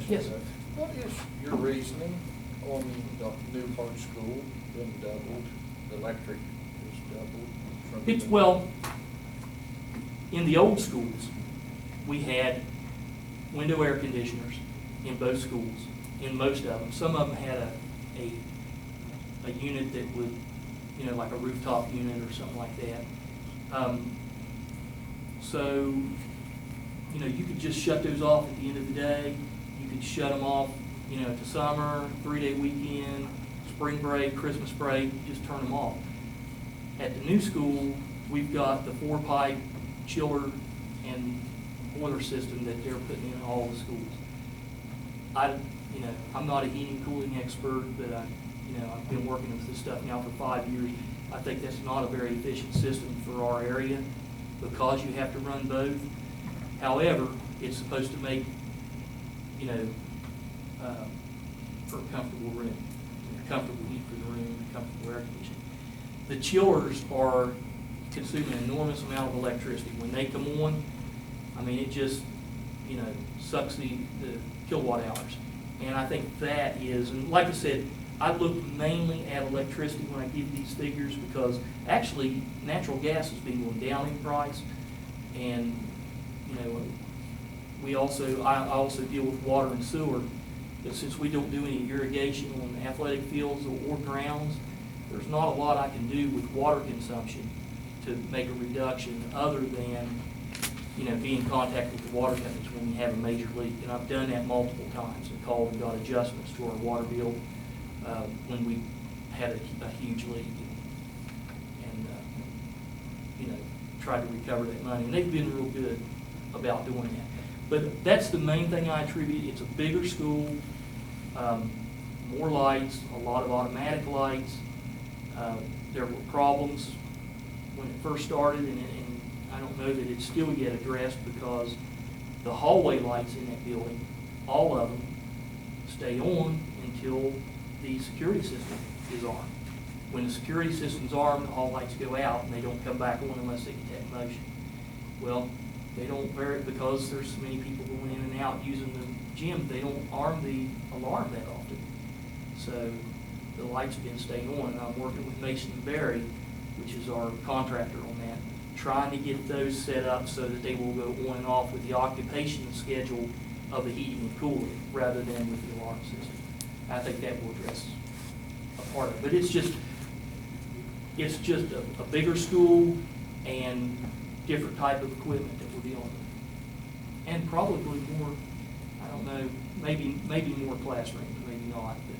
Yes. What is your reasoning on the new part school being doubled, the electric is doubled? From It's, the- well, in the old schools, we had window air conditioners in both schools, in most of them. Some of them had a unit that would, like a rooftop unit or something like that. So, you could just shut those off at the end of the day. You could shut them off, to summer, 3-day weekend, spring break, Christmas break, you just turn them off. At the new school, we've got the 4-pipe chiller and boiler system that they're putting in all the schools. I'm not a heating cooling expert, but I've been working with this stuff now for 5 years. I think that's not a very efficient system for our area because you have to run both. However, it's supposed to make, for a comfortable room, comfortable heat for the room, comfortable air conditioning. The chillers are consuming an enormous amount of electricity. When they come on, it just, sucks the kilowatt hours. And I think that is, and like I said, I look mainly at electricity when I give these figures because actually natural gas has been going down in price. And, I also deal with water and sewer, but since we don't do any irrigation on athletic fields or grounds, there's not a lot I can do with water consumption to make a reduction other than, be in contact with the water companies when we have a major leak. And I've done that multiple times and called and got adjustments to our water bill when we had a huge leak and tried to recover that money. And they've been real good about doing that. But that's the main thing I attribute. It's a bigger school, more lights, a lot of automatic lights. There were problems when it first started, and I don't know that it's still yet addressed because the hallway lights in that building, all of them, stay on until the security system is armed. When the security system's armed, the hall lights go out and they don't come back on unless they detect motion. Well, they don't vary because there's so many people going in and out using the gym. They don't arm the alarm that often. So the lights have been staying on. And I'm working with Mason & Berry, which is our contractor on that, trying to get those set up so that they will go on and off with the occupation schedule of the heating and cooling rather than with the alarm system. I think that will address a part of it. But it's just a bigger school and different type of equipment that we're dealing with. And probably more, I don't know, maybe more classrooms, maybe not, but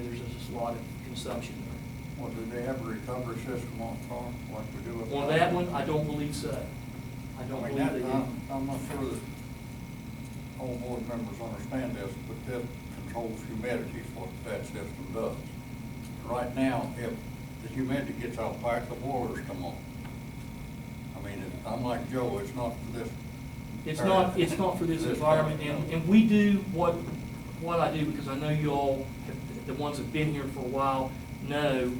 there's just a lot of consumption there. Well, do they have a recovery system on farm like we do with? On that one, I don't believe so. I don't believe they do. I'm not sure that all board members understand this, but that controls humidity is what that system does. Right now, if the humidity gets out of whack, the boilers come on. I'm like Joe, it's not for this. It's not for this environment, and we do what I do because I know you all, the ones that have been here for a while, know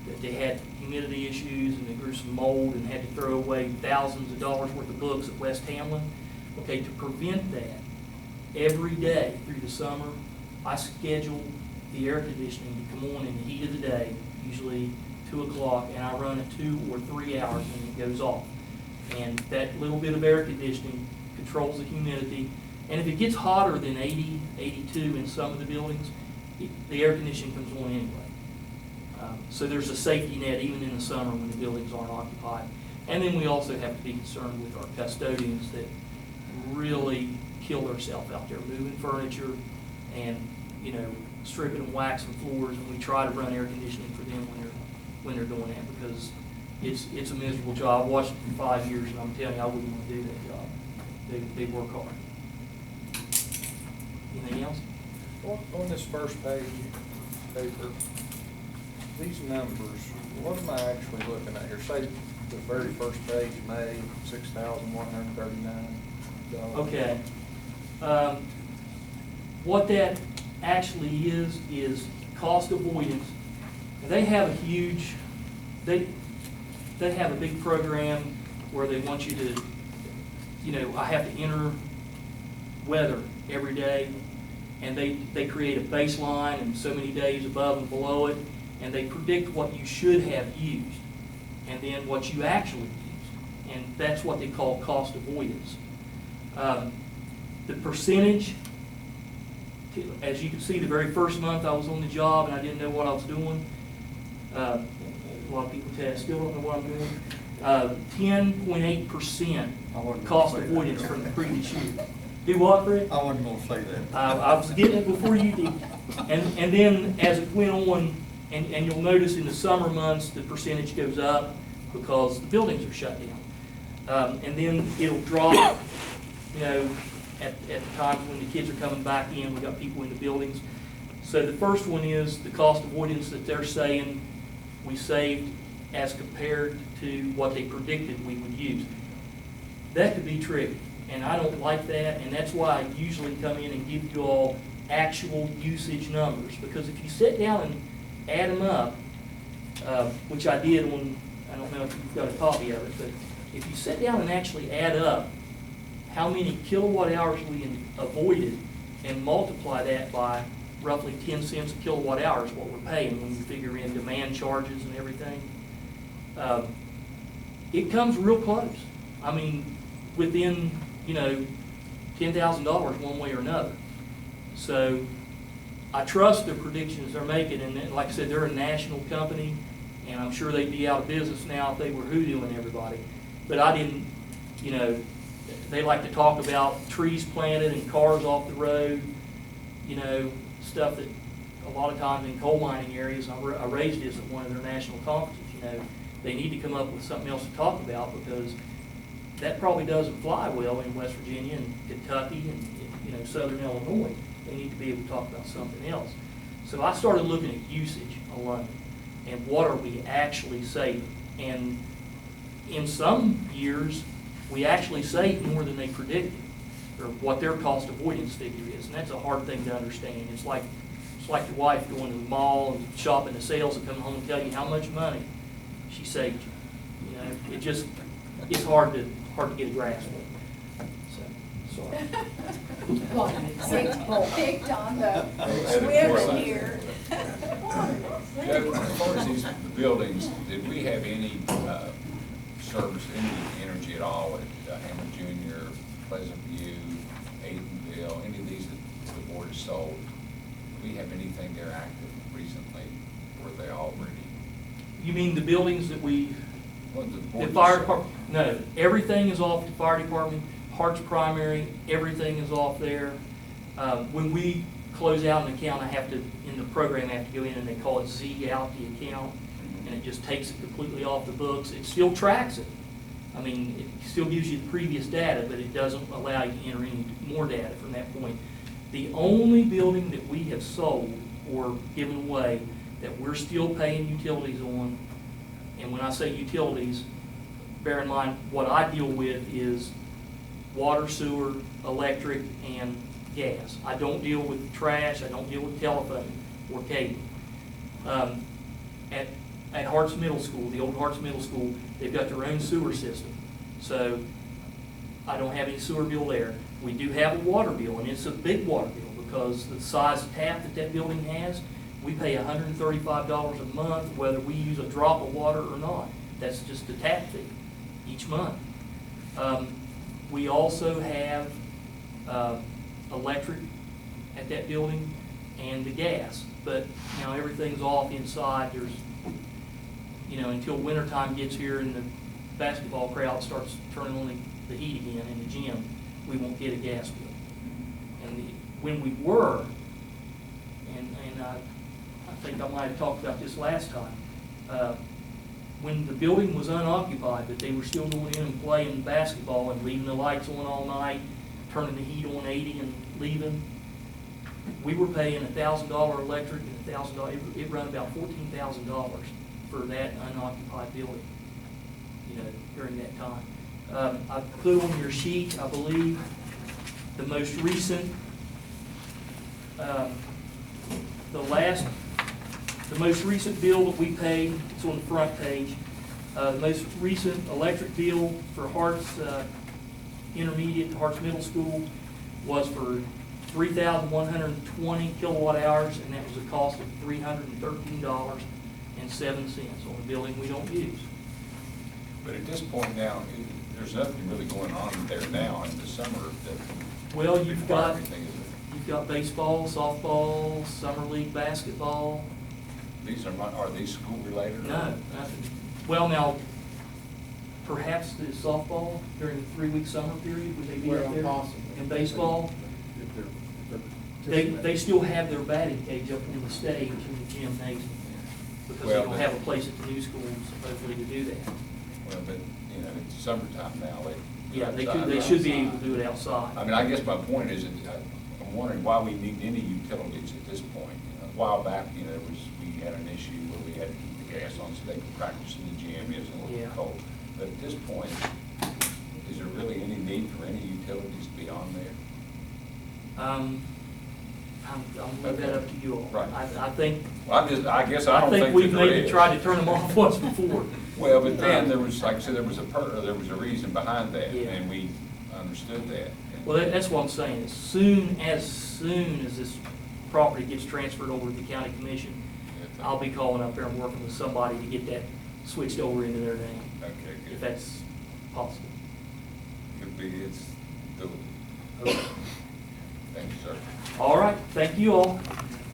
that they had humidity issues and they grew some mold and had to throw away thousands of dollars worth of books at West Hamlin. Okay, to prevent that, every day through the summer, I schedule the air conditioning to come on in the heat of the day, usually 2 o'clock, and I run it 2 or 3 hours and it goes off. And that little bit of air conditioning controls the humidity. And if it gets hotter than 80, 82 in some of the buildings, the air conditioning comes on anyway. So there's a safety net even in the summer when the buildings aren't occupied. And then we also have to be concerned with our custodians that really kill themselves out there moving furniture and stripping and waxing floors, and we try to run air conditioning for them when they're doing that because it's a miserable job. I've watched it for 5 years, and I'm telling you, I wouldn't want to do that job. They work hard. Anything else? On this first page paper, these numbers, what am I actually looking at here? Say the very first page, May, $6,139. Okay. What that actually is cost avoidance. And they have a huge, they have a big program where they want you to, I have to enter weather every day, and they create a baseline and so many days above and below it, and they predict what you should have used, and then what you actually use, and that's what they call cost avoidance. The percentage, as you can see, the very first month I was on the job and I didn't know what I was doing. A lot of people tell I still don't know what I'm doing. 10.8% cost avoidance from the previous year. Do what, Fred? I wasn't gonna say that. I was getting it before you did. And then as it went on, and you'll notice in the summer months, the percentage goes up because the buildings are shut down. And then it'll drop, you know, at the times when the kids are coming back in, we got people in the buildings. So the first one is the cost avoidance that they're saying we saved as compared to what they predicted we would use. That could be tricky, and I don't like that, and that's why I usually come in and give you all actual usage numbers, because if you sit down and add them up, which I did when, I don't know if you've got a copy of it, but if you sit down and actually add up how many kilowatt hours we avoided and multiply that by roughly 10 cents a kilowatt hour is what we're paying when you figure in demand charges and everything, it comes real close. I mean, within, you know, $10,000 one way or another. So I trust the predictions they're making, and like I said, they're a national company, and I'm sure they'd be out of business now if they were hoodooing everybody. But I didn't, you know, they like to talk about trees planted and cars off the road, you know, stuff that a lot of times in coal mining areas, I raised this at one of their national conferences, you know, they need to come up with something else to talk about, because that probably doesn't fly well in West Virginia and Kentucky and, you know, Southern Illinois. They need to be able to talk about something else. So I started looking at usage alone and what are we actually saving. And in some years, we actually saved more than they predicted, or what their cost avoidance figure is, and that's a hard thing to understand. It's like your wife going to the mall and shopping the sales and coming home and tell you how much money she saved you. You know, it's hard to get a grasp of. So, sorry. Picked on the women here. Joe, as far as these buildings, did we have any service, any energy at all at Hammond Junior, Pleasant View, Aidenville, any of these that the board has sold? Do we have anything there active recently? Were they already? You mean the buildings that we, Well, the fire department? No, everything is off the fire department. Hart's Primary, everything is off there. When we close out an account, I have to, in the program, I have to go in and they call it Z out the account, and it just takes it completely off the books. It still tracks it. I mean, it still gives you the previous data, but it doesn't allow you to enter any more data from that point. The only building that we have sold or given away that we're still paying utilities on, and when I say utilities, bear in mind what I deal with is water, sewer, electric, and gas. I don't deal with trash, I don't deal with telephone or cable. At Hart's Middle School, the old Hart's Middle School, they've got their own sewer system. So I don't have any sewer bill there. We do have a water bill, and it's a big water bill because the size of tap that building has, we pay $135 a month whether we use a drop of water or not. That's just the tap fee each month. We also have electric at that building and the gas, but now everything's off inside. There's, you know, until wintertime gets here and the basketball crowd starts turning on the heat again in the gym, we won't get a gas bill. And when we were, and I think I might have talked about this last time, when the building was unoccupied, but they were still going in and playing basketball and leaving the lights on all night, turning the heat on 80 and leaving, we were paying $1,000 electric and $1,000, it ran about $14,000 for that unoccupied building, you know, during that time. I put on your sheet, I believe, the most recent, the most recent bill that we paid. It's on the front page. The most recent electric bill for Hart's Intermediate, Hart's Middle School was for 3,120 kilowatt hours, and that was a cost of $313.07 on a building we don't use. But at this point now, there's nothing really going on there now in the summer that. Well, you've require got, anything, is it? you've got baseball, softball, summer league basketball. These are these school related? or- No, nothing. Well, now, perhaps the softball during the 3-week summer period, would they be Well, up there? possibly. And baseball, If they're they participating. still have their batting cage up in the stage in the gymnasium. Because they Well, don't but- have a place at the new school supposedly to do that. Well, but, you know, it's summertime now, Yeah, they should be able to do it outside. I mean, I guess my point is, that I'm wondering why we need any utilities at this point. A while back, you know, we had an issue where we had to keep the gas on so they could practice in the gym, it was a Yeah. little cold. But at this point, is there really any need for any utilities beyond there? I'm leave that up to you all. Right. I think, Well, I guess I don't think that we've there maybe is. tried to turn them off once before. Well, but then there was, like I said, there was a reason behind that, Yeah. and we understood that. Well, that's what I'm saying. As soon as this property gets transferred over to the county commission, I'll be calling up there and working with somebody to get that switched over into their name, Okay, if good. that's possible. Could be, it's doable. Okay. Thank you, sir. All right, thank you all.